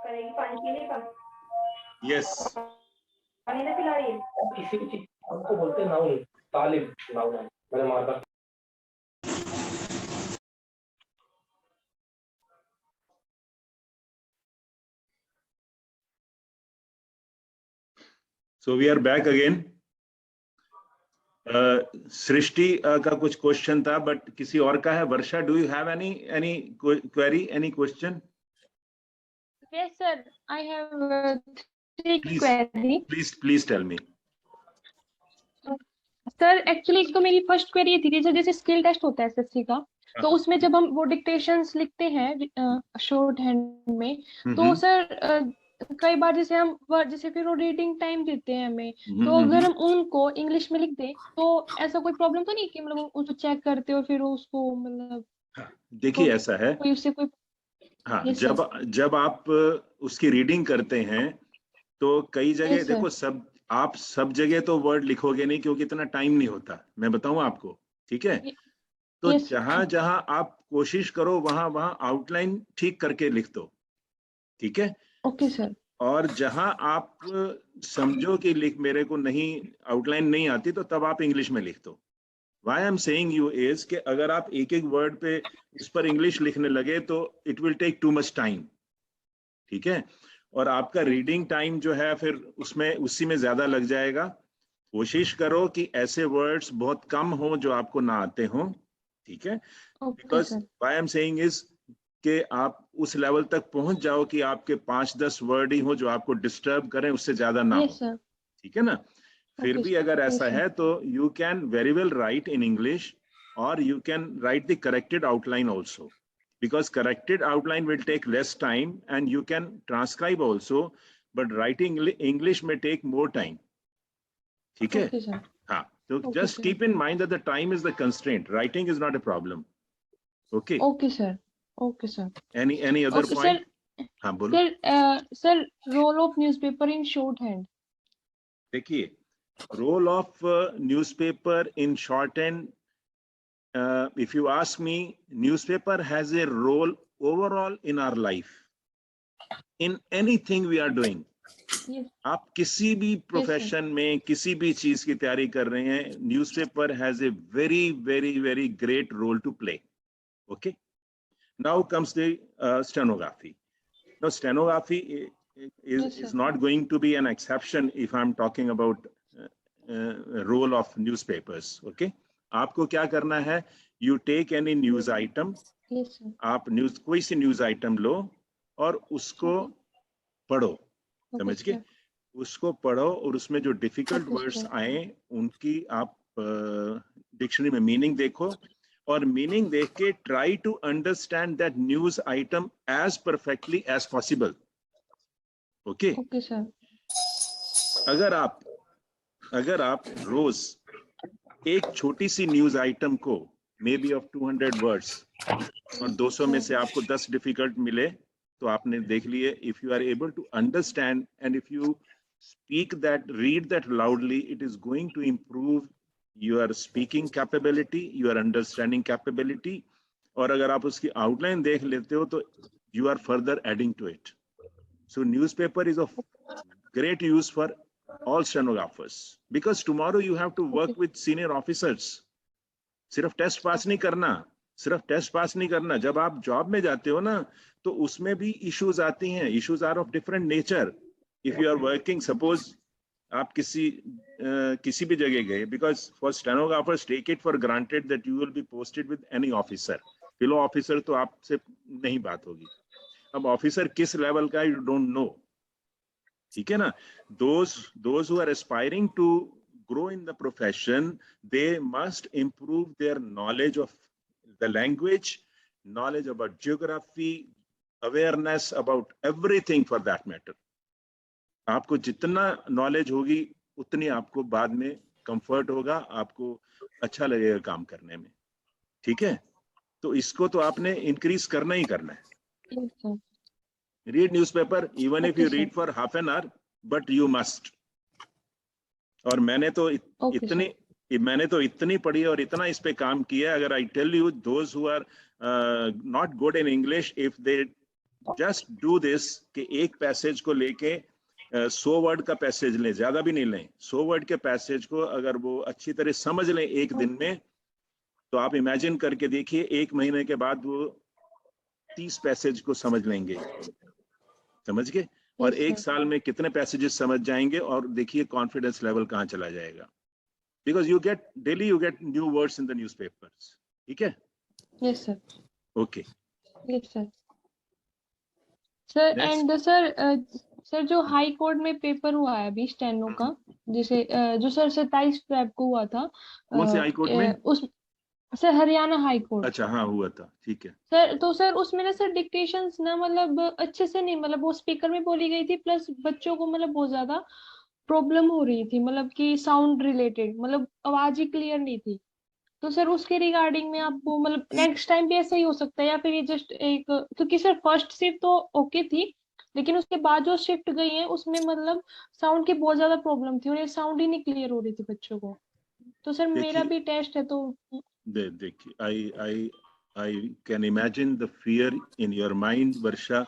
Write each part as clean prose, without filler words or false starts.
करेगी पानी पीने का। यस, पानी ना पिला रही है। किसी भी चीज हमको बोलते नाउन, तालिब नाउन है, मैंने marker. so we are back again. Srishti का कुछ क्वेश्चन था, बट किसी और का है? Varsha, do you have any query, any question? Yes, sir. I have three queries. Please tell me. Sir actually एक तो मेरी फर्स्ट क्वेरी ये थी, जैसे स्किल टेस्ट होता है एसएससी का, तो उसमें जब हम वो डिक्टेशंस लिखते हैं शॉर्ट हैंड में, तो सर कई बार जैसे हम जैसे फिर वो रीडिंग टाइम देते हैं हमें, तो अगर हम उनको इंग्लिश में लिख दें तो ऐसा कोई प्रॉब्लम तो नहीं कि मतलब उसको चेक करते हो फिर उसको मतलब? देखिए ऐसा है, कोई उससे कोई हाँ, जब आप उसकी रीडिंग करते हैं तो कई जगह देखो, आप सब जगह तो वर्ड लिखोगे नहीं, क्योंकि इतना टाइम नहीं होता, मैं बताऊं आपको, ठीक है? तो जहां जहां आप कोशिश करो वहां वहां आउटलाइन ठीक करके लिख दो, ठीक है? Okay sir. और जहां आप समझो कि लिख मेरे को नहीं, आउटलाइन नहीं आती, तो तब आप इंग्लिश में लिख दो। Why I'm saying you is कि अगर आप एक एक वर्ड पे उस पर इंग्लिश लिखने लगे तो it will take too much time, ठीक है? और आपका रीडिंग टाइम जो है फिर उसमें उसी में ज्यादा लग जाएगा। कोशिश करो कि ऐसे वर्ड्स बहुत कम हो जो आपको ना आते हों, ठीक है? Because why I am saying is कि आप उस लेवल तक पहुंच जाओ कि आपके 5-10 वर्ड ही हो जो आपको डिस्टर्ब करें, उससे ज्यादा ना हो, ठीक है ना? फिर भी अगर ऐसा है तो you can very well write in English, और you can write the corrected outline also, because corrected outline will take less time and you can transcribe also, but writing English may take more time, ठीक है? हाँ, so just keep in mind that the time is the constraint, writing is not a problem. Okay sir. Any other point? हाँ बोलो sir, role of newspaper in shorthand. देखिए, role of newspaper in shorthand, if you ask me, newspaper has a role overall in our life, in anything we are doing. आप किसी भी profession में किसी भी चीज की तैयारी कर रहे हैं, newspaper has a very very very great role to play. Okay, now comes the stenography. Now stenography is not going to be an exception if I'm talking about role of newspapers. Okay, आपको क्या करना है, you take any news item, आप news कोई सी news item लो और उसको पढ़ो, समझ के उसको पढ़ो, और उसमें जो डिफिकल्ट वर्ड्स आए उनकी आप डिक्शनरी में मीनिंग देखो, और मीनिंग देख के try to understand that news item as perfectly as possible. Okay sir. अगर आप रोज एक छोटी सी न्यूज आइटम को मे बी ऑफ 200 वर्ड्स और 200 में से आपको 10 डिफिकल्ट मिले, तो आपने देख लिए. If you are able to understand and if you speak that, read that loudly, it is going to improve your speaking capability, your understanding capability. और अगर आप उसकी outline देख लेते हो तो you are further adding to it. So newspaper is of great use for all stenographers, because tomorrow you have to work with senior officers. सिर्फ test pass नहीं करना, जब आप जॉब में जाते हो ना तो उसमें भी इश्यूज आती हैं. Issues are of different nature. If you are working, suppose आप किसी भी जगह गए, because for stenographers take it for granted that you will be posted with any officer. Below officer तो आपसे नहीं बात होगी. अब ऑफिसर किस लेवल का you don't know, ठीक है ना? Those who are aspiring to grow in the profession, they must improve their knowledge of the language, knowledge about geography, awareness about everything for that matter. आपको जितना knowledge होगी उतनी आपको बाद में कंफर्ट होगा, आपको अच्छा लगेगा काम करने में, ठीक है? तो इसको तो आपने इंक्रीज करना ही करना है. Read newspaper, even if you read for half an hour, but you must. और मैंने तो मैंने तो इतनी पढ़ी और इतना इस पे काम किया, अगर I tell you those who are not good in English, if they just do this कि एक पैसेज को लेके 100 वर्ड का पैसेज लें, ज्यादा भी नहीं लें, 100 वर्ड के पैसेज को अगर वो अच्छी तरह समझ लें एक दिन में, तो आप इमेजिन करके देखिए 1 महीने के बाद वो 30 पैसेज को समझ लेंगे, समझ गए? और 1 साल में कितने पैसेजेस समझ जाएंगे, और देखिए कॉन्फिडेंस लेवल कहाँ चला जाएगा, because you get daily you get new words in the newspapers. ठीक है? Yes sir. Okay yes sir. Sir and sir जो हाई कोर्ट में पेपर हुआ है अभी स्टेनो का, जैसे जो सर 27 फेब को हुआ था, कौन से हाई कोर्ट में? उस सर हरियाणा हाई कोर्ट। अच्छा, हाँ हुआ था, ठीक है सर। तो सर उसमें ना सर डिक्टेशंस ना मतलब अच्छे से नहीं, मतलब वो स्पीकर में बोली गई थी, प्लस बच्चों को मतलब बहुत ज्यादा प्रॉब्लम हो रही थी, मतलब कि साउंड रिलेटेड, मतलब आवाज ही क्लियर नहीं थी। तो सर उसके रिगार्डिंग में आपको मतलब नेक्स्ट टाइम भी ऐसा ही हो सकता है, या फिर ये जस्ट एक, क्योंकि सर फर्स्ट शिफ्ट तो ओके थी, लेकिन उसके बाद जो शिफ्ट गई है उसमें मतलब साउंड की बहुत ज्यादा प्रॉब्लम थी और ये साउंड ही नहीं क्लियर हो रही थी बच्चों को। तो सर मेरा भी टेस्ट है तो देखिए, I can imagine the fear in your mind Varsha.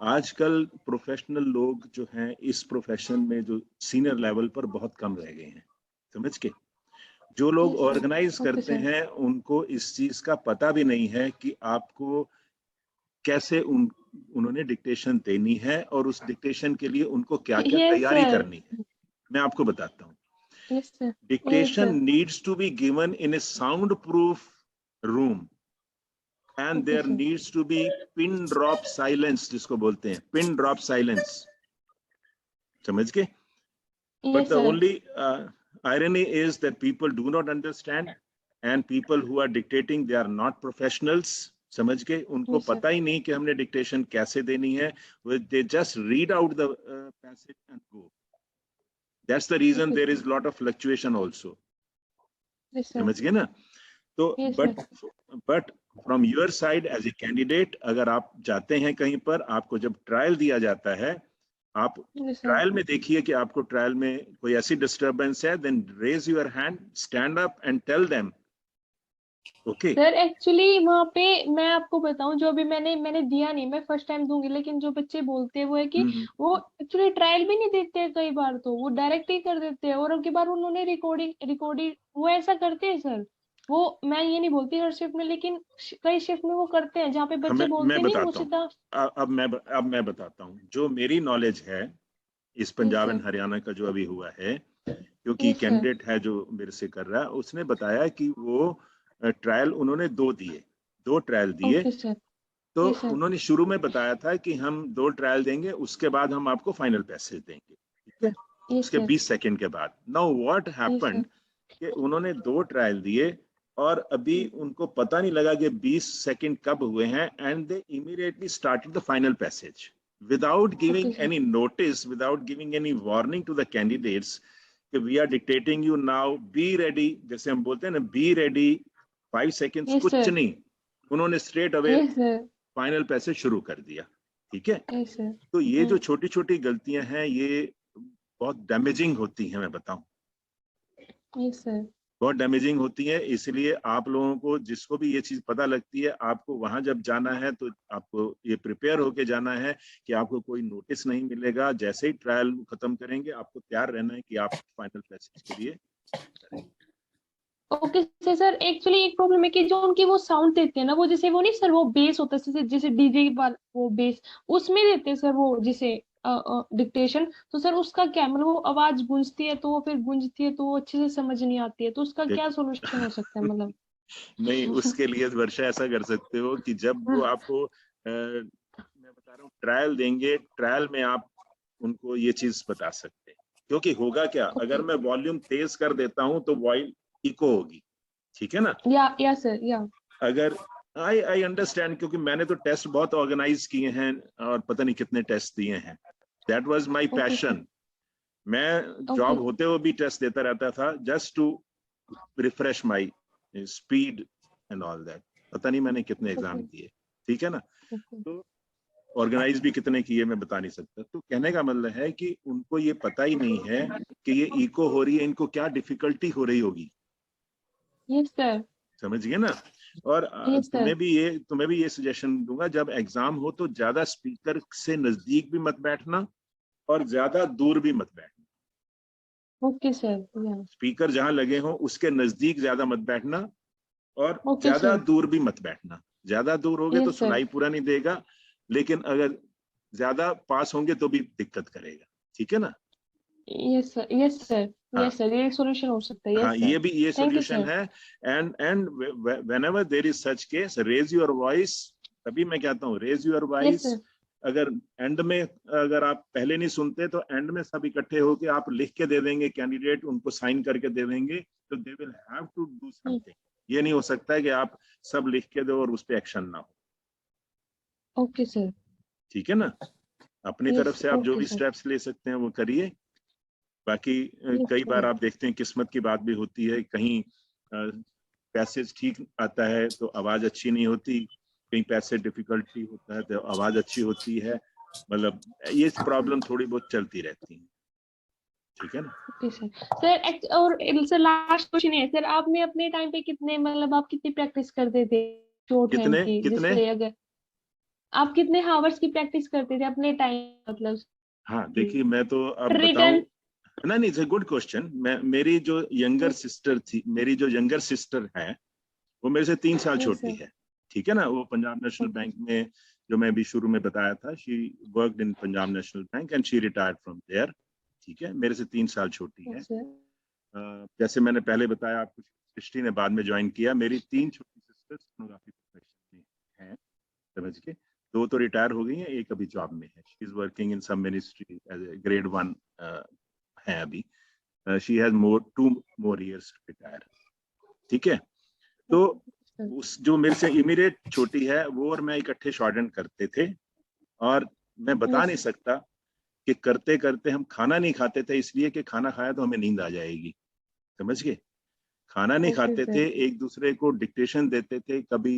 आजकल प्रोफेशनल लोग जो हैं इस प्रोफेशन में, जो सीनियर लेवल पर बहुत कम रह गए हैं, समझ के? जो लोग Yes, sir. ऑर्गेनाइज Okay, करते sir. हैं उनको इस चीज का पता भी नहीं है कि आपको कैसे उन्होंने डिक्टेशन देनी है और उस डिक्टेशन के लिए उनको क्या क्या Yes, तैयारी sir. करनी है। मैं आपको बताता हूँ। Yes, sir. Yes, Dictation sir. needs to be given in a soundproof room, and Okay, there sir. needs to be pin drop silence, जिसको बोलते हैं pin drop silence, समझ के? But Yes, the sir. only irony is that people do not understand, and people who are dictating, they are not professionals, समझ के? उनको Yes, sir. पता ही नहीं कि हमने डिक्टेशन कैसे देनी है। They just read out the passage and go. That's the reason Okay, there sir. is lot of fluctuation also, Yes, sir. समझ गए ना? तो Yes, sir. But from your side as a candidate, अगर आप जाते हैं कहीं पर, आपको जब ट्रायल दिया जाता है, आप Yes, sir. ट्रायल में देखिए कि आपको ट्रायल में कोई ऐसी डिस्टरबेंस है, then raise your hand, stand up and tell them. Okay sir actually वहाँ पे मैं आपको बताऊं, जो अभी मैंने दिया नहीं, मैं फर्स्ट टाइम दूंगी, लेकिन जो बच्चे बोलते हैं वो है कि वो एक्चुअली ट्रायल भी नहीं देते हैं, कई बार तो वो डायरेक्ट ही कर देते हैं, और उनके बाद उन्होंने रिकॉर्डिंग वो ऐसा करते हैं सर। वो मैं ये नहीं बोलती हर शिफ्ट में, लेकिन कई शिफ्ट में वो करते हैं जहाँ पे बच्चे बोलते मैं नहीं वो बताता सीधा। हूँ, अब मैं बताता हूँ जो मेरी नॉलेज है इस पंजाब एंड हरियाणा का जो अभी हुआ है, क्योंकि Yes, sir. कैंडिडेट है जो मेरे से कर रहा है, उसने बताया कि वो ट्रायल उन्होंने 2 ट्रायल दिए। Okay, sir. तो Yes, sir. उन्होंने शुरू में बताया था कि हम 2 ट्रायल देंगे, उसके बाद हम आपको फाइनल पैसेज देंगे, ठीक है? Yes, उसके sir. 20 सेकंड के बाद। Now what Yes, happened sir. कि उन्होंने 2 ट्रायल दिए और अभी उनको पता नहीं लगा कि 20 सेकंड कब हुए हैं, and they immediately started the final passage without giving Okay, sir. Any notice, without giving any warning to the candidates कि we are dictating you now, be ready, जैसे हम बोलते हैं ना, बी रेडी, 5 सेकंड्स, Yes, कुछ sir. नहीं, उन्होंने straight away Yes, sir. Final passage शुरू कर दिया, ठीक है? Yes, sir. तो ये जो छोटी छोटी गलतियां हैं ये बहुत डैमेजिंग होती हैं, मैं बताऊं, Yes, sir. बहुत डैमेजिंग होती है। इसलिए आप लोगों को, जिसको भी ये चीज पता लगती है, आपको वहां जब जाना है तो आपको ये प्रिपेयर होके जाना है कि आपको कोई नोटिस नहीं मिलेगा। जैसे ही ट्रायल खत्म करेंगे, आपको तैयार रहना है कि आप फाइनल पैसेज के लिए करेंगे। ओके सर, एक्चुअली एक प्रॉब्लम है कि जो उनकी वो साउंड देते हैं ना, वो जैसे वो नहीं सर, वो बेस होता है जैसे जैसे डीजे वाला वो बेस, उसमें देते हैं सर वो जैसे डिक्टेशन। तो सर उसका क्या मतलब, वो आवाज गूंजती है तो वो फिर गूंजती है तो वो अच्छे से समझ नहीं आती है, तो उसका क्या सोल्यूशन हो सकता है मतलब? नहीं, उसके लिए वर्षा ऐसा कर सकते हो कि जब वो आपको मैं बता रहा हूँ ट्रायल देंगे, ट्रायल में आप उनको ये चीज बता सकते हैं, क्योंकि होगा क्या, अगर मैं वॉल्यूम तेज कर देता हूँ तो वॉइस इको होगी, ठीक है ना? या सर या अगर आई अंडरस्टैंड, क्योंकि मैंने तो टेस्ट बहुत ऑर्गेनाइज किए हैं और पता नहीं कितने टेस्ट दिए हैं। That was my passion. मैं जॉब होते हुए भी टेस्ट देता रहता था, just to refresh my speed and all that. पता नहीं मैंने कितने एग्जाम दिए, ठीक है ना? तो ऑर्गेनाइज भी कितने किए मैं बता नहीं सकता। तो कहने का मतलब है कि उनको ये पता ही नहीं है कि ये इको हो रही है, इनको क्या डिफिकल्टी हो रही होगी, यस सर। समझिए ना। और Yes, sir. तुम्हें भी ये सजेशन दूंगा, जब एग्जाम हो तो ज्यादा स्पीकर से नजदीक भी मत बैठना और ज्यादा दूर भी मत बैठना। Okay sir. स्पीकर जहां लगे हों उसके नजदीक ज्यादा मत बैठना और ओके ज्यादा सर। दूर भी मत बैठना। ज्यादा दूर होगे तो यस सर। सुनाई पूरा नहीं देगा, लेकिन अगर ज्यादा पास होंगे तो भी दिक्कत करेगा। ठीक है ना। Yes sir. Yes sir. हाँ यस सर, ये सॉल्यूशन हो सकता है। हाँ, यस सर। ये थैंक यू सॉल्यूशन सर। है। And whenever there is such case, raise your voice. तभी मैं कहता हूँ raise your yes voice. Sir. अगर एंड में, अगर आप पहले नहीं सुनते तो एंड में सब इकट्ठे होके आप लिख के दे देंगे, कैंडिडेट उनको साइन करके दे देंगे, तो they will have to do something. ये नहीं हो सकता है कि आप सब लिख के दो और उस पर एक्शन ना हो। Okay sir. ठीक है ना। अपनी तरफ यस। से आप जो ओके भी सर। स्टेप्स ले सकते हैं वो करिए। बाकी यस कई बार सर। आप देखते हैं किस्मत की बात भी होती है, कहीं पैसेज ठीक आता है तो आवाज अच्छी नहीं होती, कहीं पैसे डिफिकल्टी होता है तो आवाज अच्छी होती है। मतलब ये प्रॉब्लम थोड़ी बहुत चलती रहती है। ठीक है ना। Okay sir. सर और सर लास्ट क्वेश्चन है सर, आपने अपने टाइम पे कितने, मतलब आप कितनी प्रैक्टिस करते थे शॉर्ट हैंड कितने की? कितने जैसे अगर आप कितने हावर्स की प्रैक्टिस करते थे अपने टाइम, मतलब हाँ देखिए, मैं तो अब बताऊं। रिटर्न? नहीं, इट्स अ गुड क्वेश्चन। मैं, मेरी जो यंगर सिस्टर थी, मेरी जो यंगर सिस्टर है वो मेरे से 3 साल यस छोटी सर। है। ठीक है ना। वो पंजाब नेशनल बैंक में, जो मैं अभी शुरू में बताया था, she worked in Punjab National Bank and she retired from there. ठीक है, मेरे से 3 साल छोटी है। Yes sir. जैसे मैंने पहले बताया आपको, सृष्टि ने बाद में ज्वाइन किया। मेरी 3 छोटी सिस्टर्स स्टेनोग्राफी प्रोफेशन में हैं, समझ के। 2 तो रिटायर हो गई हैं, एक अभी जॉब में है। She is working in some ministry as a grade 1 है अभी। She has 2 more years to retire। ठीक है। तो उस जो मेरे से इमीडिएट छोटी है वो और मैं इकट्ठे शॉर्ट हैंड करते थे। और मैं बता नहीं सकता कि करते करते हम खाना नहीं खाते थे, इसलिए कि खाना खाया तो हमें नींद आ जाएगी। समझ गए। खाना नहीं ओके खाते सर। थे, एक दूसरे को डिक्टेशन देते थे। कभी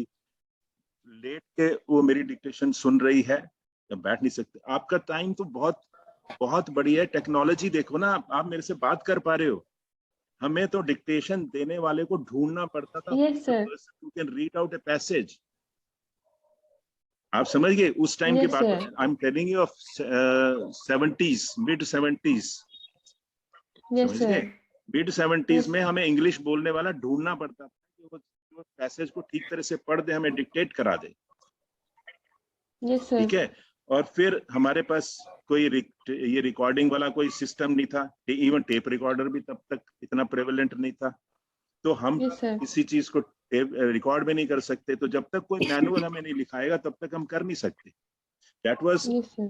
लेट के वो मेरी डिक्टेशन सुन रही है, तो बैठ नहीं सकते। आपका टाइम तो बहुत बहुत बढ़िया है। टेक्नोलॉजी देखो ना, आप मेरे से बात कर पा रहे हो। हमें तो डिक्टेशन देने वाले को ढूंढना पड़ता था, yes sir. Person who can read out a passage. आप समझ गए उस टाइम की यस बात। Sir. I am telling you of 70s, mid 70s। Yes समझ गए। सर। Mid 70s yes. में हमें इंग्लिश बोलने वाला ढूंढना पड़ता था कि वो पैसेज को ठीक तरह से पढ़ दे, हमें डिक्टेट करा दे। यस ठीक सर। है। और फिर हमारे पास कोई ये रिकॉर्डिंग वाला कोई सिस्टम नहीं था। इवन टेप रिकॉर्डर भी तब तक इतना प्रेवलेंट नहीं था। तो हम यस सर। किसी चीज को रिकॉर्ड भी नहीं कर सकते। तो जब तक कोई मैनुअल हमें नहीं लिखाएगा तब तक हम कर नहीं सकते। Yes sir.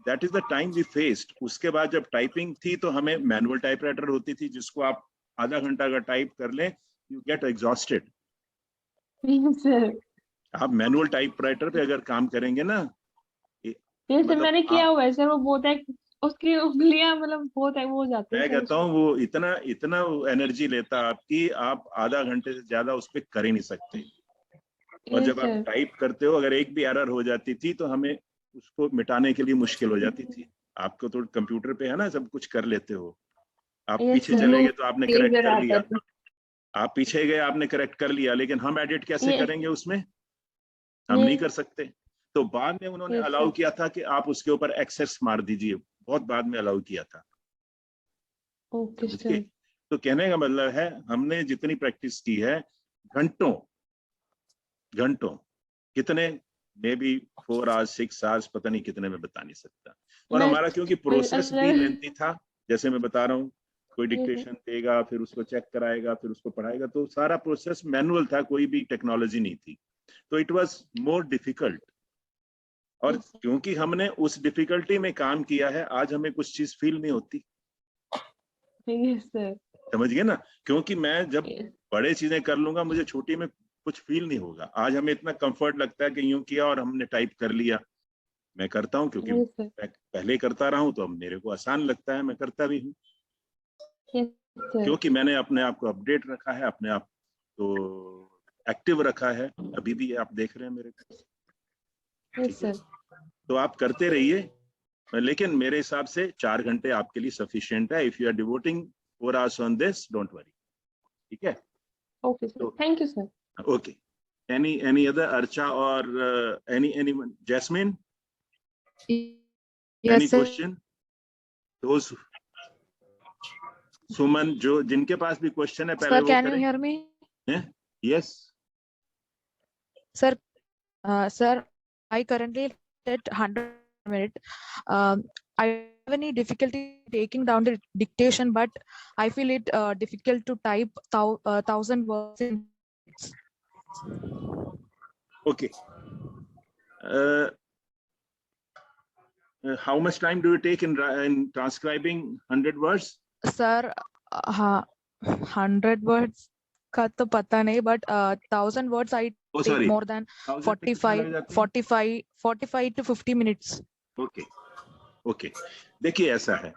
That is the time we faced. उसके बाद जब टाइपिंग थी तो हमें मैनुअल टाइपराइटर होती थी, जिसको आप आधा घंटा का टाइप कर लें, you get exhausted. Yes sir. आप मैनुअल टाइपराइटर पे अगर काम करेंगे ना, यस सर, मतलब मैंने किया हुआ है सर, वो बहुत है, उसकी उंगलियां मतलब बहुत है, वो हो जाती है मैं सर कहता उसमें। हूँ वो इतना इतना एनर्जी लेता है आपकी, आप आधा घंटे से ज्यादा उस पर कर ही नहीं सकते। और यस जब आप सर। टाइप करते हो, अगर एक भी एरर हो जाती थी तो हमें उसको मिटाने के लिए मुश्किल हो जाती थी। आपको तो कंप्यूटर पे है ना, सब कुछ कर लेते हो। आप यस पीछे सर। चले वो गए तो आपने करेक्ट इरेजर कर आता लिया। था। आप पीछे गए, आपने करेक्ट कर लिया, लेकिन हम एडिट कैसे यस। करेंगे उसमें? हम नहीं कर सकते। तो बाद में उन्होंने यस अलाउ सर। किया था कि आप उसके ऊपर एक्सेस मार दीजिए। बहुत बाद में अलाउ किया था। ओके समझ गए। सर। तो कहने का मतलब है, हमने जितनी प्रैक्टिस की है, घंटों घंटों, कितने, मे बी 4 hours 6 hours, पता नहीं कितने, में बता नहीं सकता। और मैं हमारा क्योंकि प्रोसेस भी अगर लेंथी था, जैसे मैं बता रहा हूँ, कोई यस सर। डिक्टेशन देगा, फिर उसको चेक कराएगा, फिर उसको पढ़ाएगा, तो सारा प्रोसेस मैनुअल था, कोई भी टेक्नोलॉजी नहीं थी। तो इट वाज मोर डिफिकल्ट। और यस क्योंकि हमने उस डिफिकल्टी में काम किया है, आज हमें कुछ चीज फील नहीं होती। सर। समझ गए ना। क्योंकि मैं जब यस बड़े चीजें कर लूंगा, मुझे छोटी में कुछ फील नहीं होगा। आज हमें इतना कंफर्ट लगता है कि यूं किया और हमने टाइप कर लिया। मैं करता हूँ क्योंकि सर। मैं पहले करता रहा हूँ, तो अब मेरे को आसान लगता है, मैं करता भी हूँ। Yes sir. क्योंकि मैंने अपने आप को अपडेट रखा है, अपने आप को एक्टिव रखा है। अभी भी आप देख रहे हैं मेरे को। यस ठीक है। सर। तो आप करते रहिए, लेकिन मेरे हिसाब से 4 घंटे आपके लिए सफिशिएंट है। If you are devoting 4 hours on this, don't worry. ठीक है। Okay, sir. Thank you, sir. Okay. Any other, Archa or anyone? Jasmine? Any Yes, sir. question? Those सुमन जो जिनके पास भी क्वेश्चन है पहले Sir, वो can you करें. hear me? Yes. Sir, sir, I currently at 100 minute. I have any difficulty taking down the dictation, but I feel it difficult to type 1,000 words in minutes. Okay. How much time do you take in transcribing 100 words? Sir, 100 words का तो पता नहीं, but 1,000 words I Oh, take sorry. more than 1000 पे कितना लग जाती है? 45 to 50 minutes. Okay. Okay. देखिए ऐसा है.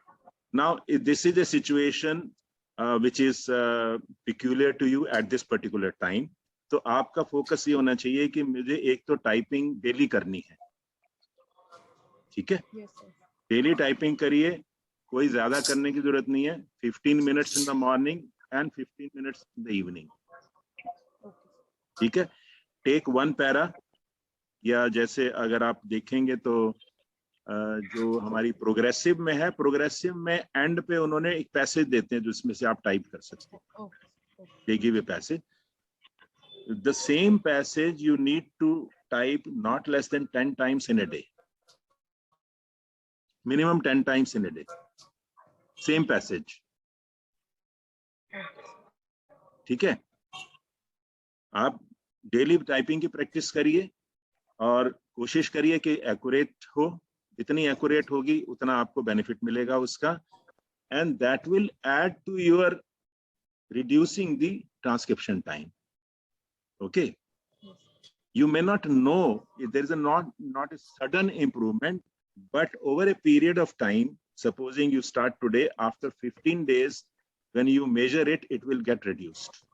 Now this is a situation which is peculiar to you at this particular time. तो आपका फोकस ये होना चाहिए कि मुझे एक तो टाइपिंग डेली करनी है. ठीक है? Yes, sir. डेली टाइपिंग करिए, कोई ज्यादा करने की जरूरत नहीं है. 15 minutes in the morning and 15 minutes in the evening. ठीक है? टेक वन पैरा, या जैसे अगर आप देखेंगे तो जो हमारी प्रोग्रेसिव में है, प्रोग्रेसिव में एंड पे उन्होंने एक पैसेज देते हैं जिसमें से आप टाइप कर सकते हैं. They give a passage. The same passage you need to type not less than 10 times in a day. Minimum 10 times in a day. Same passage. ठीक है? आप डेली टाइपिंग की प्रैक्टिस करिए और कोशिश करिए कि एक्यूरेट हो. जितनी एक्यूरेट होगी उतना आपको बेनिफिट मिलेगा उसका. And that will add to your reducing the transcription time. Okay. You may not know, there is not a sudden improvement, but over a period of time, supposing you start today, after 15 days, when you measure it, it will get reduced.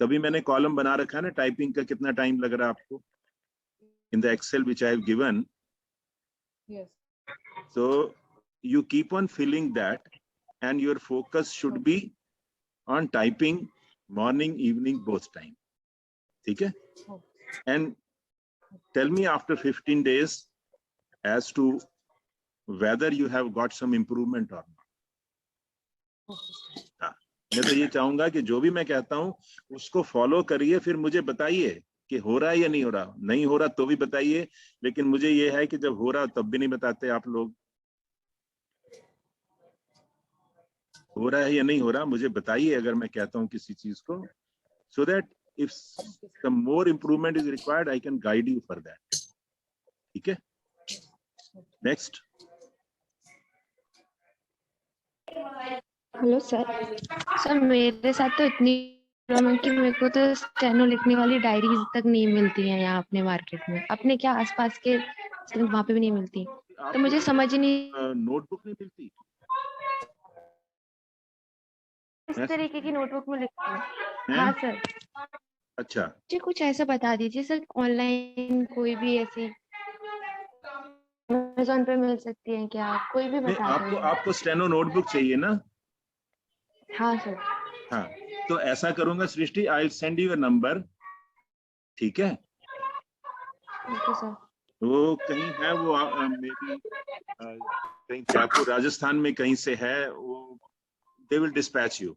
तभी मैंने column बना रखा है ना, typing का कितना time लग रहा है आपको, in the Excel which I have given. Yes. So you keep on filling that, and your focus should be on typing morning, evening, both time. ठीक है? And tell me after 15 days as to whether you have got some improvement or not. हाँ, मैं तो ये चाहूंगा कि जो भी मैं कहता हूँ उसको फॉलो करिए, फिर मुझे बताइए कि हो रहा है या नहीं हो रहा. नहीं हो रहा तो भी बताइए, लेकिन मुझे ये है कि जब हो रहा तब भी नहीं बताते आप लोग. हो रहा है या नहीं हो रहा मुझे बताइए अगर मैं कहता हूँ किसी चीज को, so that if some more improvement is required I can guide you for that. ठीक है? Next. Hello sir. सर मेरे साथ तो इतनी प्रॉब्लम है कि मेरे को तो स्टेनो लिखने वाली डायरीज तक नहीं मिलती हैं यहाँ अपने मार्केट में. अपने क्या आसपास के वहाँ पे भी नहीं मिलती, तो मुझे समझ ही नहीं. नोटबुक नहीं मिलती? इस तरीके की नोटबुक में लिखती हूँ. हैं? हाँ सर. अच्छा. मुझे कुछ ऐसा बता दीजिए सर, ऑनलाइन कोई भी ऐसी अमेज़न पे मिल सकती है क्या? कोई भी नहीं, बता दीजिए. आपको स्टेनो नोटबुक चाहिए ना? हाँ सर. हाँ, तो ऐसा करूंगा Srishti, I will send you a number. ठीक है? Okay sir. वो कहीं है, वो मे बी कहीं जयपुर राजस्थान में कहीं से है वो. They will dispatch you.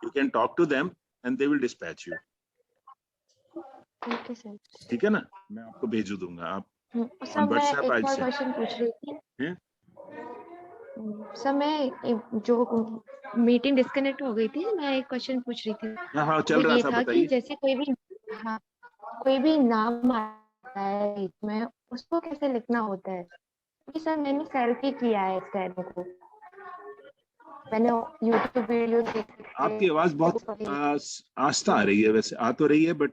You can talk to them and they will dispatch you. Okay sir. ठीक है ना? मैं आपको भेज दूंगा. आप सर मैं WhatsApp एक आज और से. क्वेश्चन पूछ रही थी. हैं? सर मैं जो मीटिंग डिस्कनेक्ट हो गई थी, मैं एक क्वेश्चन पूछ रही थी. हाँ, वो चल रहा ये था, था कि बताइए. जैसे कोई भी नाम आता है इसमें, उसको कैसे लिखना होता है? क्योंकि सर मैंने सेल्फी किया है स्टेनो को, मैंने यूट्यूब वीडियो देखी. आपकी आवाज बहुत आस्था आ रही है, वैसे आ तो रही है, बट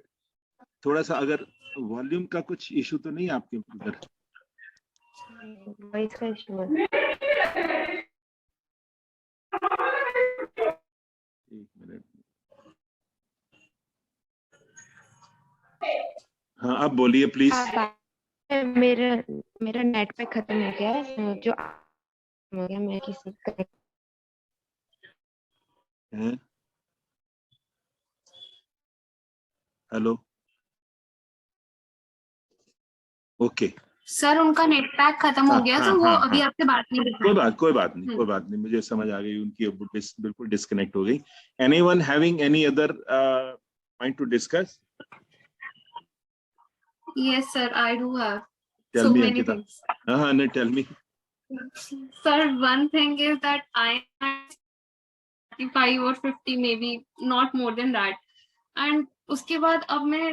थोड़ा सा अगर वॉल्यूम का कुछ इशू तो नहीं आपके उधर? वॉइस का इशू है. एक मिनट. हाँ, अब बोलिए प्लीज. मेरा नेट पैक खत्म हो गया है, जो हो गया, मैं किसी हैं? Hello, okay. सर उनका नेट पैक खत्म हो गया तो वो अभी आपसे बात नहीं कर कोई पाए। बात नहीं, मुझे समझ आ गई उनकी अब बिल्कुल डिस्कनेक्ट हो गई। Anyone having any other point to discuss? Yes sir, I do have tell so me many Ankita. things. हाँ, नहीं, tell me. Sir, one thing is that I am 45 or 50 maybe, not more than that. And उसके बाद अब मैं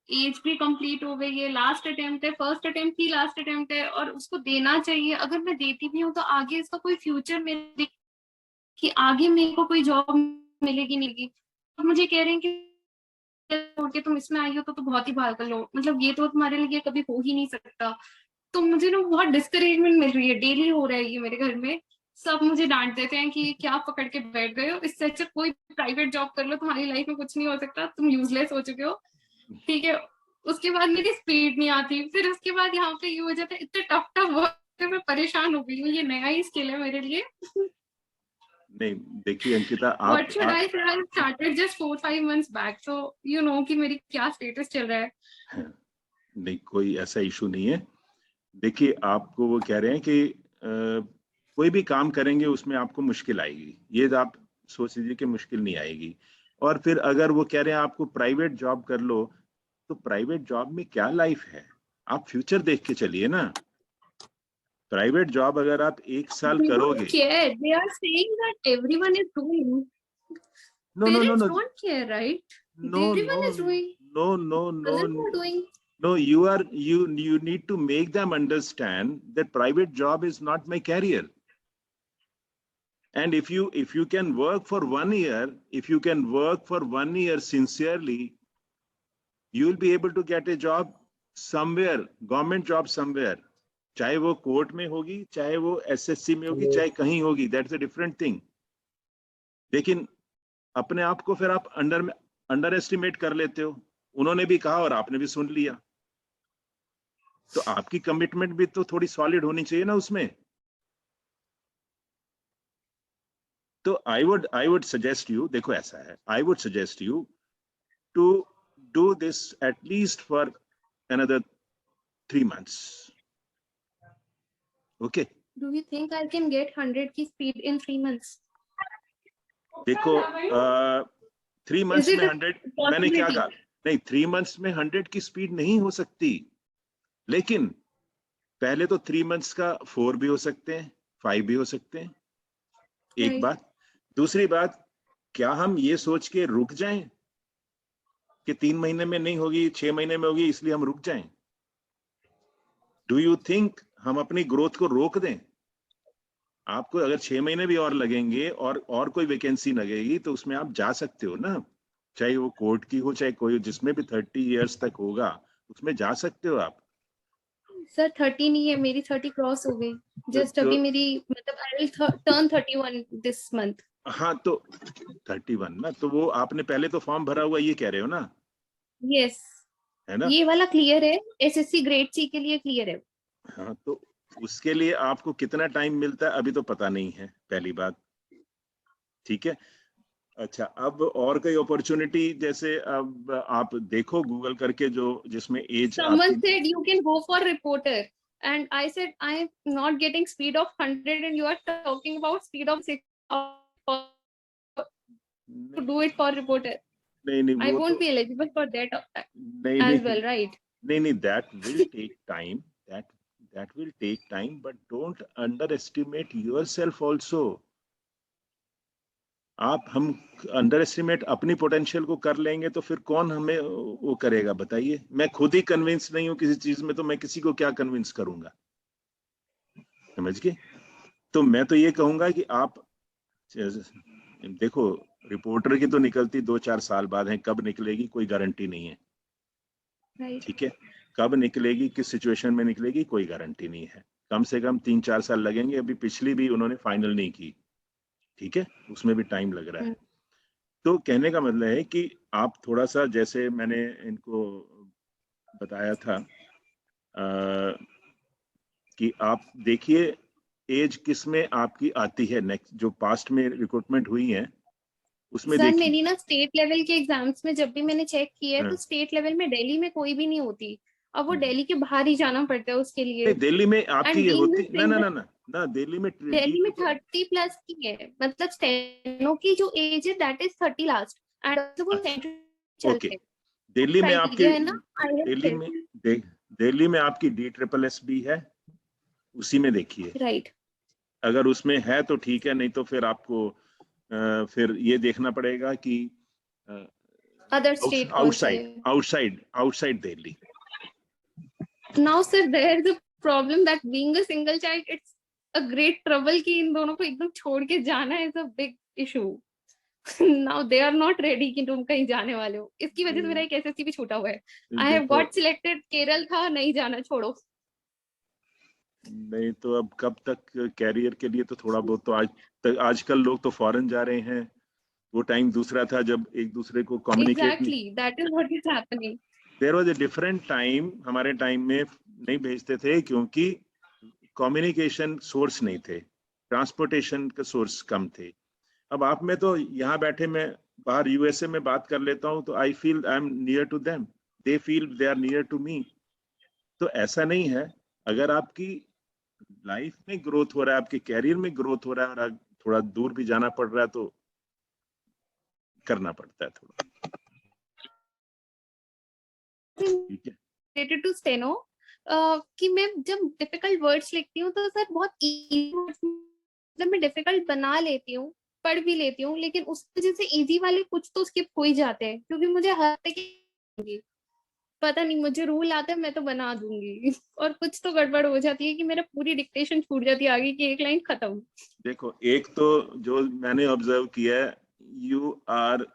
as भी complete हो गई है, लास्ट अटेम्प्ट है, फर्स्ट अटेम्प्ट ही लास्ट अटेम्प्ट है और उसको देना चाहिए। अगर मैं देती भी हूँ तो आगे इसका कोई फ्यूचर मेरे कि आगे मेरे को कोई जॉब मिलेगी नहीं मिलेगी। अब मुझे कह रहे हैं कि छोड़ के तुम इसमें आई हो तो बहुत ही बात कर लो, मतलब ये तो तुम्हारे लिए कभी हो ही नहीं सकता। तो मुझे ना बहुत डिस्करेजमेंट मिल रही है, डेली हो रहा है ये मेरे घर में। सब मुझे डांट देते हैं कि क्या पकड़ के बैठ गए हो, इससे अच्छा कोई प्राइवेट जॉब कर लो, तुम्हारी लाइफ में कुछ नहीं हो सकता, तुम यूजलेस हो चुके हो। ठीक है, उसके बाद मेरी स्पीड नहीं आती, फिर उसके बाद यहाँ पे ये हो जाता है इतने टफ टफ वर्क, मैं परेशान हो गई हूँ। ये नया ही स्किल है मेरे लिए। नहीं, देखिए Ankita, What should I say? I started just 4-5 months back, so you know कि मेरी क्या स्टेटस चल रहा है। नहीं, कोई ऐसा इशू नहीं है। देखिए, आपको वो कह रहे हैं कि कोई भी काम करेंगे उसमें आपको मुश्किल आएगी, ये आप सोच लीजिए कि मुश्किल नहीं आएगी। और फिर अगर वो कह रहे हैं आपको प्राइवेट जॉब कर लो, तो प्राइवेट जॉब में क्या लाइफ है? आप फ्यूचर देख के चलिए ना। प्राइवेट जॉब अगर आप 1 साल They करोगे, don't care. They are saying that everyone is doing. No Parents don't care, right? No Everyone is doing. Cousins are doing. no, you need to make them understand that private job is not my career. And if you can work for 1 year, if you can work for 1 year sincerely, you will be able to get a job somewhere, government job somewhere. चाहे वो court में होगी, चाहे वो SSC में होगी, चाहे कहीं होगी, दैट्स अ डिफरेंट थिंग। लेकिन अपने आप को फिर आप अंडर एस्टिमेट कर लेते हो। उन्होंने भी कहा और आपने भी सुन लिया, तो आपकी कमिटमेंट भी तो थोड़ी सॉलिड होनी चाहिए ना उसमें। तो आई वुड सजेस्ट यू, देखो ऐसा है, I would suggest you to do this at least for another 3 months. ओके? Do you think I can get 100 की speed in 3 months? देखो 3 months Is it में a 100, मैंने क्या possibility? कहा? नहीं, 3 months में 100 की स्पीड नहीं हो सकती, लेकिन पहले तो 3 months का 4 भी हो सकते हैं, 5 भी हो सकते हैं, एक Right. बात। दूसरी बात, क्या हम ये सोच के रुक जाएं कि 3 महीने में नहीं होगी, 6 महीने में होगी, इसलिए हम रुक जाएं? डू यू थिंक हम अपनी ग्रोथ को रोक दें? आपको अगर 6 महीने भी और लगेंगे और कोई वैकेंसी लगेगी तो उसमें आप जा सकते हो ना, चाहे वो कोर्ट की हो, चाहे कोई जिसमें भी 30 years तक होगा, उसमें जा सकते हो आप। सर 30 नहीं है, मेरी 30 क्रॉस हो गई जस्ट तो- अभी मेरी, मतलब I will turn 31 this month. हाँ, तो 31 ना, तो वो आपने पहले तो फॉर्म भरा हुआ, ये कह रहे हो ना, यस, है ना? ये वाला क्लियर है, एसएससी ग्रेड सी के लिए क्लियर है। हाँ, तो उसके लिए आपको कितना टाइम मिलता है अभी तो पता नहीं है, पहली बात। ठीक है, अच्छा, अब और कोई अपॉर्चुनिटी, जैसे अब आप देखो गूगल करके, जो जिसमें as Someone said you can go for reporter and I said I am not getting speed of 100 and you are talking about speed of 6 to do it for reporter. नहीं, I वो won't तो be eligible for that नहीं as well, right? नहीं, that will take time, that will take time, but don't underestimate yourself also. हम under estimate अपनी potential को कर लेंगे तो फिर कौन हमें वो करेगा, बताइए? मैं खुद ही कन्विंस नहीं हूं किसी चीज में, तो मैं किसी को क्या कन्विंस करूंगा? समझ गए? तो मैं तो ये कहूंगा कि आप देखो, रिपोर्टर की तो निकलती 2-4 साल बाद है, कब निकलेगी कोई गारंटी नहीं है। Right. ठीक है, कब निकलेगी, किस सिचुएशन में निकलेगी, कोई गारंटी नहीं है। कम से कम 3-4 साल लगेंगे। अभी पिछली भी उन्होंने फाइनल नहीं की, ठीक है, उसमें भी टाइम लग रहा है। तो कहने का मतलब है कि आप थोड़ा सा, जैसे मैंने इनको बताया था कि आप देखिए एज किस में आपकी आती है, नेक्स्ट जो पास्ट में रिक्रूटमेंट हुई है उसमें सर देखिए। मेरी ना स्टेट लेवल के एग्जाम्स में जब भी मैंने चेक किया है हाँ। तो स्टेट लेवल में दिल्ली में कोई भी नहीं होती, अब वो हम्म। दिल्ली के बाहर ही जाना पड़ता है उसके लिए। नहीं, दिल्ली में आपकी एंड ये बीइंग होती ना ना ना ना ना, दिल्ली में दिल्ली में DT 30+ की है, मतलब स्टेनो की जो एज है दैट इज 30 लास्ट, एंड वो सेंट्रल ओके, चलते हैं। दिल्ली में आपकी क्राइटेरिया है ना, आई हैव दिल्ली में दिल्ली में आपकी DSSS है, उसी में देखिए। राइट। अगर उसमें है तो ठीक है, नहीं तो फिर आपको फिर ये देखना पड़ेगा कि अदर स्टेट कौन से आउटसाइड है। Outside outside Delhi. Now sir there is a problem that being a single child it's a great trouble कि इन दोनों को एकदम छोड़ के जाना is a big issue. Now they are not ready कि तुम कहीं जाने वाले हो, इसकी वजह से मेरा एक एसएससी भी छूटा हुआ है। आई हैव देखो, गॉट सिलेक्टेड, केरल था, नहीं जाना, छोड़ो। नहीं तो अब कब तक कैरियर के लिए तो थोड़ा बहुत तो आज तक, आजकल लोग तो फॉरेन जा रहे हैं। वो टाइम दूसरा था जब एक दूसरे को कम्युनिकेट नहीं, exactly that is what is happening. There was a different time. हमारे टाइम में नहीं भेजते थे क्योंकि कम्युनिकेशन सोर्स नहीं थे, ट्रांसपोर्टेशन के सोर्स कम थे। अब आप में तो यहाँ बैठे मैं बाहर USA में बात कर लेता हूँ तो I feel I am near to them, they feel they are near to me. तो ऐसा नहीं है, अगर आपकी लाइफ में ग्रोथ हो रहा है, आपके कैरियर में ग्रोथ हो रहा है और थोड़ा दूर भी जाना पड़ रहा है तो करना पड़ता है थोड़ा, ठीक है। रिलेटेड टू स्टेनो कि मैं जब डिफिकल्ट वर्ड्स लिखती हूँ तो सर बहुत इजी वर्ड्स, मतलब मैं डिफिकल्ट बना लेती हूँ, पढ़ भी लेती हूँ, लेकिन उस वजह से इजी वाले कुछ तो स्किप हो ही जाते हैं क्योंकि मुझे हर तक पता नहीं, मुझे रूल आता है मैं तो बना दूंगी और कुछ तो गड़बड़ हो जाती है कि मेरा पूरी डिक्टेशन छूट जाती है, आगे की एक लाइन खत्म। देखो, एक तो जो मैंने ऑब्जर्व किया है, you are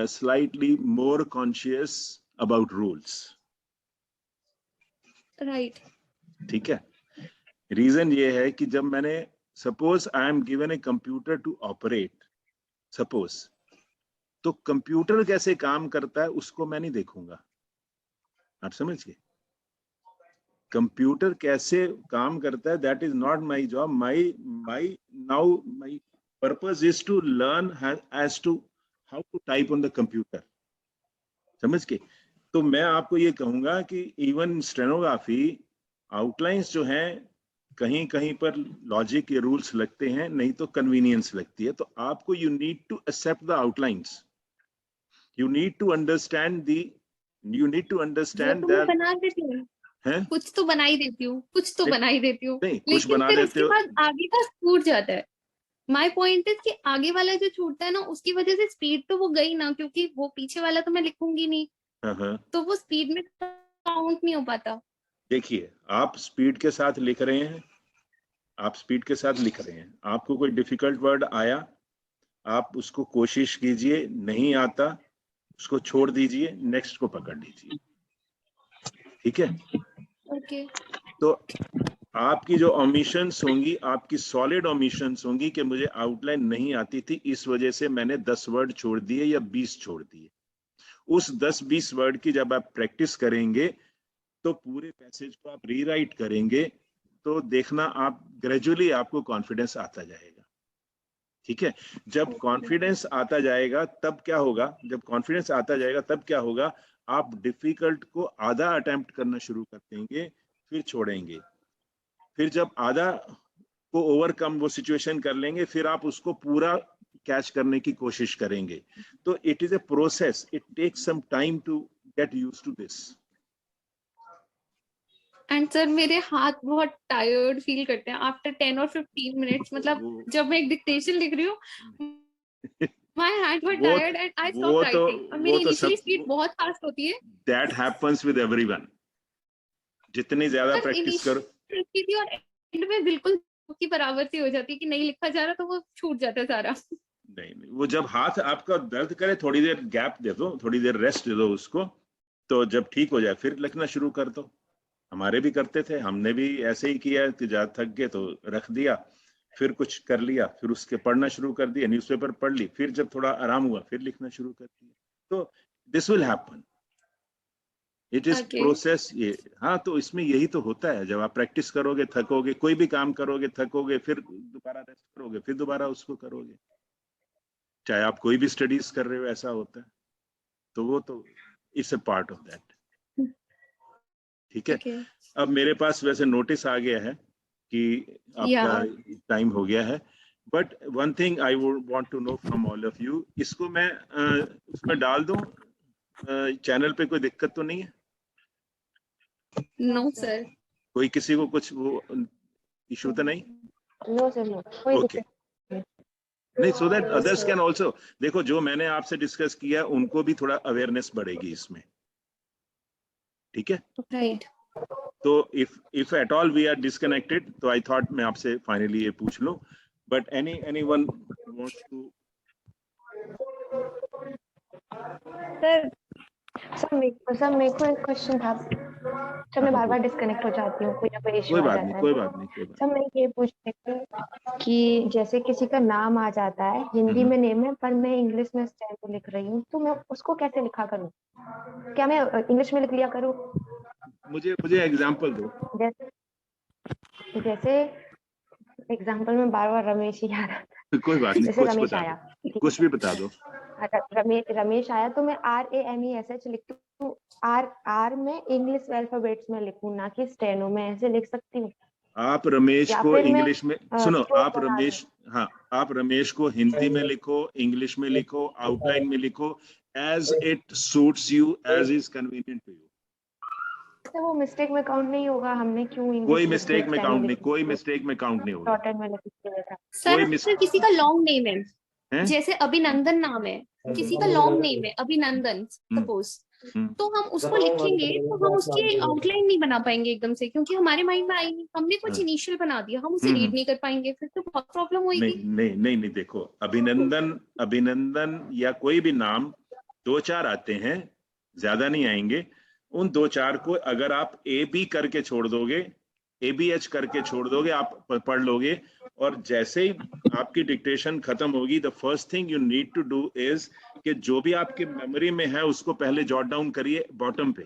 slightly more conscious about rules, right. ठीक है। रीजन ये है कि जब मैंने suppose I am given a computer to operate, suppose, तो कंप्यूटर कैसे काम करता है उसको मैं नहीं देखूंगा, आप समझ गए। कंप्यूटर कैसे काम करता है that is not my job, my now my purpose is to learn as to how to type on the computer, समझ के। तो मैं आपको ये कहूंगा कि इवन स्टेनोग्राफी आउटलाइंस जो हैं, कहीं कहीं पर लॉजिक के रूल्स लगते हैं, नहीं तो कन्वीनियंस लगती है। तो आपको you need to accept the outlines, you need to understand the, you need to वो अंडरस्टैंड तो मैं दैट बना देती हूँ, है। कुछ तो बना ही देती हूँ, कुछ तो बना ही देती हूँ, नहीं, कुछ लेकिन बना फिर देते उसके हो। बाद आगे का छूट जाता है। माय पॉइंट इज कि आगे वाला जो छूटता है ना उसकी वजह से स्पीड तो वो गई ना, क्योंकि वो पीछे वाला तो मैं लिखूंगी नहीं, हाँ, तो वो स्पीड में काउंट नहीं हो पाता। देखिए, आप स्पीड के साथ लिख रहे हैं, आप स्पीड के साथ लिख रहे हैं, आपको कोई डिफिकल्ट वर्ड आया, आप उसको कोशिश कीजिए, नहीं आता उसको छोड़ दीजिए, नेक्स्ट को पकड़ लीजिए, ठीक है। ओके। तो आपकी जो ओमिशंस होंगी, आपकी सॉलिड ओमिशंस होंगी कि मुझे आउटलाइन नहीं आती थी, इस वजह से मैंने 10 वर्ड छोड़ दिए या 20 छोड़ दिए। उस 10-20 वर्ड की जब आप प्रैक्टिस करेंगे तो पूरे पैसेज को आप रीराइट करेंगे, तो देखना आप ग्रेजुअली आपको कॉन्फिडेंस आता जाएगा, ठीक है। जब कॉन्फिडेंस आता जाएगा तब क्या होगा, जब कॉन्फिडेंस आता जाएगा तब क्या होगा, आप डिफिकल्ट को आधा अटेम्प्ट करना शुरू कर देंगे, फिर छोड़ेंगे, फिर जब आधा को ओवरकम वो सिचुएशन कर लेंगे, फिर आप उसको पूरा कैच करने की कोशिश करेंगे। तो it is a process, it takes some time to get used to this. And sir मेरे हाथ बहुत टायर्ड फील करते हैं आफ्टर 10 और 15 मिनट्स, मतलब जब मैं एक डिक्टेशन लिख रही हूँ my hand were tired and I stop writing, और मेरी इनिशियली स्पीड बहुत फास्ट होती है। दैट हैपेंस विद एवरीवन, जितनी ज्यादा प्रैक्टिस करो। थी और एंड में बिल्कुल की बराबर सी हो जाती है कि नहीं लिखा जा रहा तो वो छूट जाता है सारा। नहीं, वो जब हाथ आपका दर्द करे, थोड़ी देर गैप दे दो, थोड़ी देर रेस्ट दे दो उसको, तो जब ठीक हो जाए फिर लिखना शुरू कर दो। हमारे भी करते थे, हमने भी ऐसे ही किया कि ज्यादा थक गए तो रख दिया, फिर कुछ कर लिया, फिर उसके पढ़ना शुरू कर दिया, न्यूज़पेपर पढ़ ली, फिर जब थोड़ा आराम हुआ फिर लिखना शुरू कर दिया। तो this will happen, it is process ये। हाँ, तो इसमें यही तो होता है, जब आप प्रैक्टिस करोगे थकोगे, कोई भी काम करोगे थकोगे, फिर दोबारा रेस्ट करोगे, फिर दोबारा उसको करोगे, चाहे आप कोई भी स्टडीज कर रहे हो ऐसा होता है, तो वो तो it's a part of that. ठीक है, अब मेरे पास वैसे नोटिस आ गया है कि आपका टाइम हो गया है, but one thing I would want to know from all of you, इसको मैं उसमें डाल दूं चैनल पे, कोई दिक्कत तो नहीं है? No sir. कोई किसी को कुछ वो इशू तो नहीं? नो सर, नो, कोई ओके, दिक्कत नहीं, so that others can also, देखो जो मैंने आपसे डिस्कस किया उनको भी थोड़ा अवेयरनेस बढ़ेगी इसमें। ठीक है, राइट। तो if at all we are disconnected, तो आई थॉट मैं आपसे फाइनली ये पूछ लूं, but anyone wants to? Sir. Sir मेरे को एक क्वेश्चन था। सर मैं बार बार डिस्कनेक्ट हो जाती हूँ, कोई ना कोई इश्यू कोई आ बात जाता नहीं, है। कोई बात नहीं, कोई बात सर मैं ये पूछ रही थी कि जैसे किसी का नाम आ जाता है, हिंदी में नेम है, पर मैं इंग्लिश में स्टेनो लिख रही हूँ, तो मैं उसको कैसे लिखा करूँ? क्या मैं इंग्लिश में लिख लिया करूँ? मुझे एग्जांपल दो। जैसे एग्जांपल में बार बार रमेश ही आ रहा है। कोई बात नहीं, जैसे कुछ रमेश बता आया, दो, कुछ भी बता दो। रमेश आया, तो मैं RAMESH लिखती हूँ। आर में इंग्लिश अल्फाबेट्स में लिखूं, ना कि स्टेनो में, ऐसे लिख सकती हूँ? आप रमेश या को फिर मैं इंग्लिश में सुनो, स्ट्रोक आप बना रमेश, हाँ, आप रमेश को हिंदी में लिखो, इंग्लिश में लिखो, आउटलाइन में लिखो, as it suits you, as is convenient to you. तो वो मिस्टेक में काउंट नहीं होगा? हमने क्यों कोई इंग्लिश लिख दी, मिस्टेक में स्टेनो काउंट नहीं, लिख कोई दी, मिस्टेक में काउंट नहीं होगा। शॉर्टहैंड में लिख दिया था। सर कोई अगर किसी का लॉन्ग नेम है, हैं? जैसे अभिनंदन नाम है, किसी का लॉन्ग नेम है अभिनंदन सपोज, तो हम उसको लिखेंगे तो हम उसकी आउटलाइन नहीं बना पाएंगे एकदम से, क्योंकि हमारे माइंड में आई नहीं, हमने कुछ इनिशियल बना दिया, हम उसे रीड नहीं कर पाएंगे, फिर तो बहुत प्रॉब्लम नहीं होगी। नहीं नहीं नहीं, देखो अभिनंदन या कोई भी नाम 2-4 आते हैं, ज्यादा नहीं आएंगे। उन 2-4 को अगर आप AB करके छोड़ दोगे, ABH करके छोड़ दोगे, आप पढ़ लोगे, और जैसे ही आपकी डिक्टेशन खत्म होगी, the first thing you need to do is कि जो भी आपके मेमोरी में है उसको पहले जॉट डाउन करिए बॉटम पे।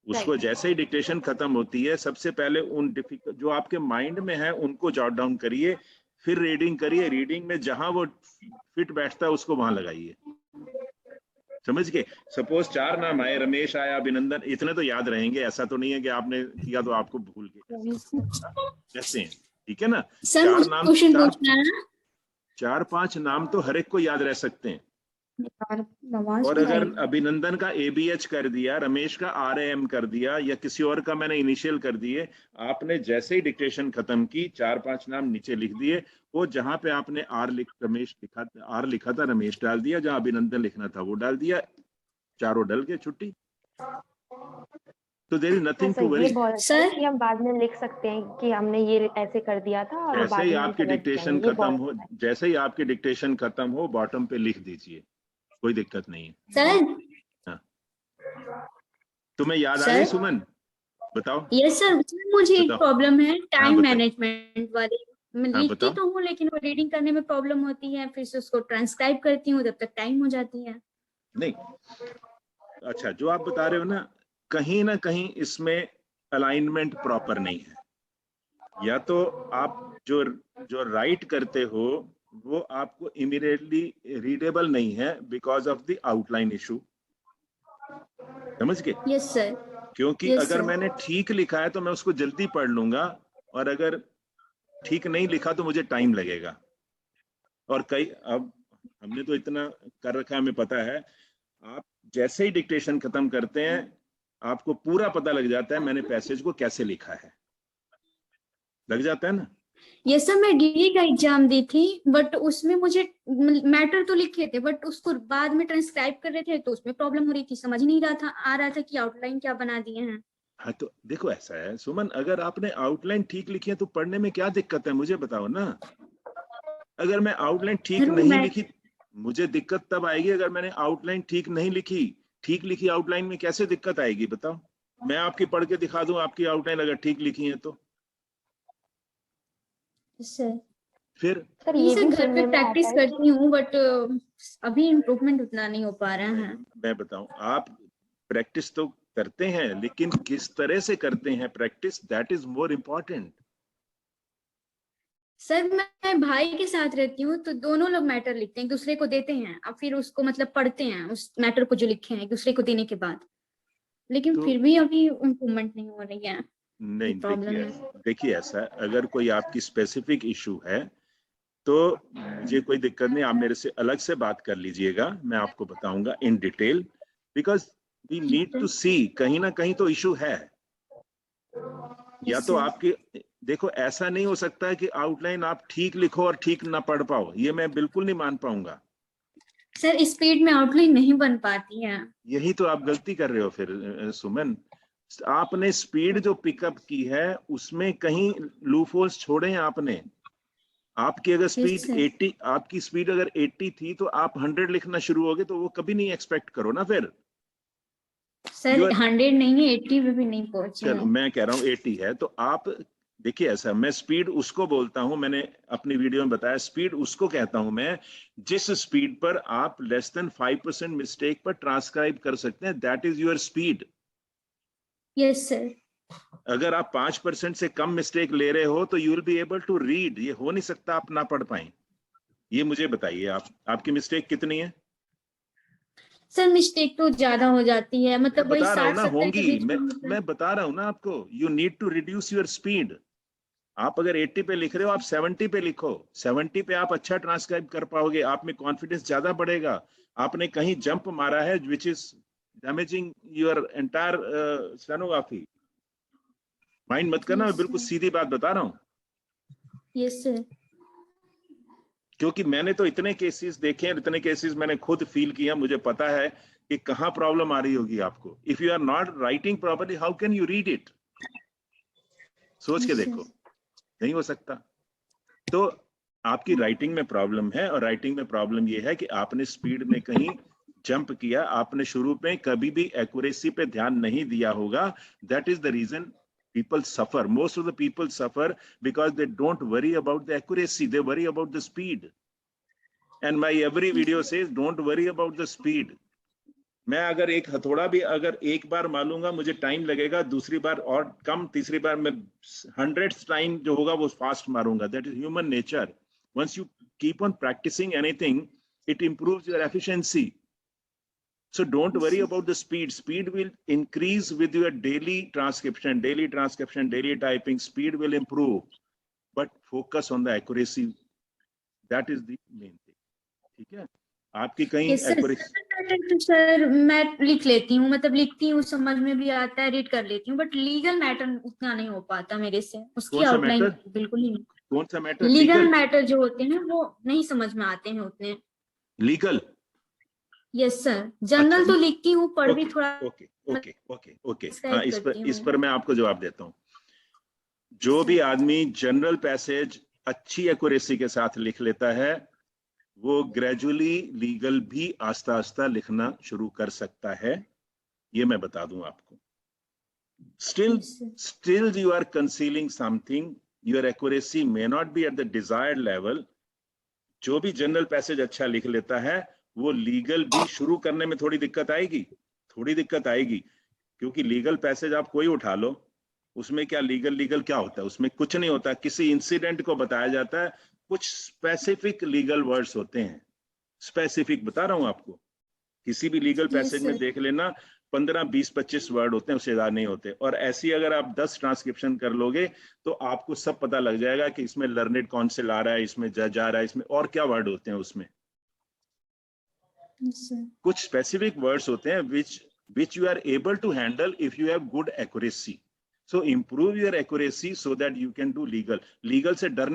उसको जैसे ही डिक्टेशन खत्म होती है, सबसे पहले उन डिफिकल्ट जो आपके माइंड में है उनको जॉट डाउन करिए, फिर रीडिंग करिए। रीडिंग में जहां वो फिट बैठता है उसको वहां लगाइए। समझ के? सपोज 4 नाम आए, रमेश आया, अभिनंदन, इतने तो याद रहेंगे, ऐसा तो नहीं है कि आपने किया तो आपको भूल गए, कैसे हैं? ठीक है ना? सर मुझे क्वेश्चन पूछना है। 4-5 नाम तो हर एक को याद रह सकते हैं। और अगर अभिनंदन का ABH कर दिया, रमेश का RAM कर दिया, या किसी और का मैंने इनिशियल कर दिए, आपने जैसे ही डिक्टेशन खत्म की 4-5 नाम नीचे लिख दिए, वो जहां पे आपने रमेश लिखा था, रमेश डाल दिया, जहां अभिनंदन लिखना था वो डाल दिया, चारों डल के छुट्टी। तो there is nothing to worry. Sir कि हम बाद में लिख सकते हैं कि हमने ये ऐसे कर दिया था, और जैसे बाद ही में हम आपकी समझ डिक्टेशन जाएंगे। खत्म हो, जैसे ही आपकी डिक्टेशन खत्म हो, बॉटम पे लिख दीजिए, कोई दिक्कत नहीं है। सर तुम्हें याद आ गई सुमन? बताओ। यस सर, मुझे एक बताओ। प्रॉब्लम है टाइम बताइए। मैनेजमेंट वाली। मैं लिखती बताओ। तो हूँ, लेकिन वो रीडिंग करने में प्रॉब्लम होती है, फिर से उसको ट्रांसक्राइब करती हूँ, तब तक टाइम हो जाती है। नहीं, अच्छा, जो आप बता रहे हो ना कहीं इसमें अलाइनमेंट प्रॉपर नहीं है, या तो आप जो राइट करते हो वो आपको इमीडिएटली रीडेबल नहीं है because of the outline issue. समझ के? Yes sir. क्योंकि Yes, अगर sir. मैंने ठीक लिखा है तो मैं उसको जल्दी पढ़ लूंगा, और अगर ठीक नहीं लिखा तो मुझे टाइम लगेगा। और अब हमने तो इतना कर रखा है, हमें पता है, आप जैसे ही डिक्टेशन खत्म करते हैं आपको पूरा पता लग जाता है मैंने पैसेज को कैसे लिखा है, लग जाता है ना? यस सर, मैं DE का एग्जाम दी थी, बट उसमें मुझे मैटर तो लिखे थे, बट उसको बाद में ट्रांसक्राइब कर रहे थे तो उसमें प्रॉब्लम हो रही थी, समझ नहीं आ रहा था कि आउटलाइन क्या बना दिए हैं। हाँ, तो देखो ऐसा है सुमन, अगर आपने आउटलाइन ठीक लिखी है तो पढ़ने में क्या दिक्कत है, मुझे बताओ ना। अगर मैं आउटलाइन ठीक नहीं लिखी, मुझे दिक्कत तब आएगी अगर मैंने आउटलाइन ठीक नहीं लिखी। ठीक लिखी आउटलाइन में कैसे दिक्कत आएगी बताओ? मैं आपकी पढ़ के दिखा दूं आपकी आउटलाइन अगर ठीक लिखी है तो सर फिर ये सर भी घर सुनने पे में प्रैक्टिस आता है करती हूँ, बट अभी इम्प्रूवमेंट उतना नहीं हो पा रहा है। मैं बताऊं, आप प्रैक्टिस तो करते हैं, लेकिन किस तरह से करते हैं practice, that is more important. Sir मैं भाई के साथ रहती हूँ तो दोनों लोग मैटर लिखते हैं, एक दूसरे को देते हैं, अब फिर उसको मतलब पढ़ते हैं उस मैटर को जो लिखे हैं एक दूसरे को देने के बाद, लेकिन तो फिर भी अभी इम्प्रूवमेंट नहीं हो रही है, नहीं, प्रॉब्लम देखिए है। देखिए ऐसा है, अगर कोई आपकी स्पेसिफिक इशू है तो मुझे कोई दिक्कत नहीं, आप मेरे से अलग से बात कर लीजिएगा, मैं आपको बताऊंगा in detail, because we need to see कहीं ना कहीं तो इशू है। या तो आपकी, देखो ऐसा नहीं हो सकता है कि आउटलाइन आप ठीक लिखो और ठीक ना पढ़ पाओ, ये मैं बिल्कुल नहीं मान पाऊंगा। सर स्पीड में आउटलाइन नहीं बन पाती है। यही तो आप गलती कर रहे हो फिर सुमन, आपने स्पीड जो पिकअप की है उसमें कहीं लूप होल्स छोड़े हैं आपने। आपकी अगर स्पीड 80, आपकी स्पीड अगर 80 थी तो आप 100 लिखना शुरू हो गए, तो वो कभी नहीं एक्सपेक्ट करो ना फिर। सर 100 नहीं है, 80 पे भी नहीं पहुंचे चलो हैं। मैं कह रहा हूँ 80 है, तो आप देखिए ऐसा, मैं स्पीड उसको बोलता हूं, मैंने अपनी वीडियो में बताया, स्पीड उसको कहता हूं मैं जिस स्पीड पर आप लेस देन 5% मिस्टेक पर ट्रांसक्राइब कर सकते हैं, that is your speed. Yes sir. अगर आप 5% से कम मिस्टेक ले रहे हो तो you will be able to read, ये हो नहीं सकता आप ना पढ़ पाए। ये मुझे बताइए आप, आपकी मिस्टेक कितनी है? सर मिस्टेक तो ज्यादा हो जाती है, मतलब वही बता रहा हूं ना 60-70 के होंगी, बीच में होता है। मैं बता रहा हूं ना आपको, you need to reduce your speed. आप अगर 80 पे लिख रहे हो, आप 70 पे लिखो, 70 पे आप अच्छा ट्रांसक्राइब कर पाओगे, आप में कॉन्फिडेंस ज्यादा बढ़ेगा। आपने कहीं जंप मारा है which is damaging your entire stenography. Mind मत करना, मैं बिल्कुल सीधी बात बता रहा हूं। Yes sir. क्योंकि मैंने तो इतने केसेस देखे हैं, इतने केसेस मैंने खुद फील किया, मुझे पता है कि कहाँ प्रॉब्लम आ रही होगी आपको। If you are not writing properly, how can you read it? सोच के देखो, नहीं हो सकता। तो आपकी राइटिंग में प्रॉब्लम है, और राइटिंग में प्रॉब्लम ये है कि आपने स्पीड में कहीं जंप किया, आपने शुरू में कभी भी एक्यूरेसी पे ध्यान नहीं दिया होगा। That is the reason people suffer. Most of the people suffer because they don't worry about the accuracy, they worry about the speed. And my every video says don't worry about the speed. मैं अगर एक हथौड़ा भी अगर एक बार मारूंगा मुझे time लगेगा, दूसरी बार और कम, तीसरी बार मैं 100th टाइम जो होगा वो फास्ट मारूंगा। That is human nature. once you keep on practicing anything, it improves your efficiency. So don't worry about the speed. Speed will increase with your daily transcription, daily typing. Speed will improve, but focus on the accuracy. That is the main thing. ठीक है? आपकी कहीं accuracy, तो sir मैं लिख लेती हूँ, मतलब लिखती हूँ, समझ में भी आता है, रीड कर लेती हूँ, बट लीगल मैटर उतना नहीं हो पाता मेरे से, उसकी कौन सा आउटलाइन मैटर? बिल्कुल ही नहीं। कौन सा मैटर? लीगल मैटर जो होते हैं वो नहीं समझ में आते हैं उतने। लीगल? Yes sir. जनरल तो लिखती हूँ, पढ़ भी थोड़ा। ओके। हाँ, इस पर मैं आपको जवाब देता हूँ। जो भी आदमी जनरल पैसेज अच्छी एक्यूरेसी के साथ लिख लेता है, वो ग्रेजुअली लीगल भी आस्ता आस्ता लिखना शुरू कर सकता है। ये मैं बता दूं आपको। Still you are concealing something. Your accuracy may not be at the desired level. जो भी जनरल पैसेज अच्छा लिख लेता है वो लीगल भी शुरू करने में थोड़ी दिक्कत आएगी, क्योंकि लीगल पैसेज आप कोई उठा लो, उसमें क्या लीगल क्या होता है? उसमें कुछ नहीं होता, किसी इंसिडेंट को बताया जाता है, कुछ स्पेसिफिक लीगल वर्ड्स होते हैं। स्पेसिफिक बता रहा हूं आपको, किसी भी लीगल पैसेज में देख लेना 15, 20, 25 वर्ड होते हैं, उससे ज्यादा नहीं होते। और ऐसी अगर आप 10 ट्रांसक्रिप्शन कर लोगे तो आपको सब पता लग जाएगा कि इसमें लर्नेड काउंसिल आ रहा है, इसमें जज आ रहा है, इसमें और क्या वर्ड होते हैं। उसमें कुछ स्पेसिफिक वर्ड्स होते हैं which you are able to handle if you have good accuracy. So improve your accuracy so that you can do legal से डरने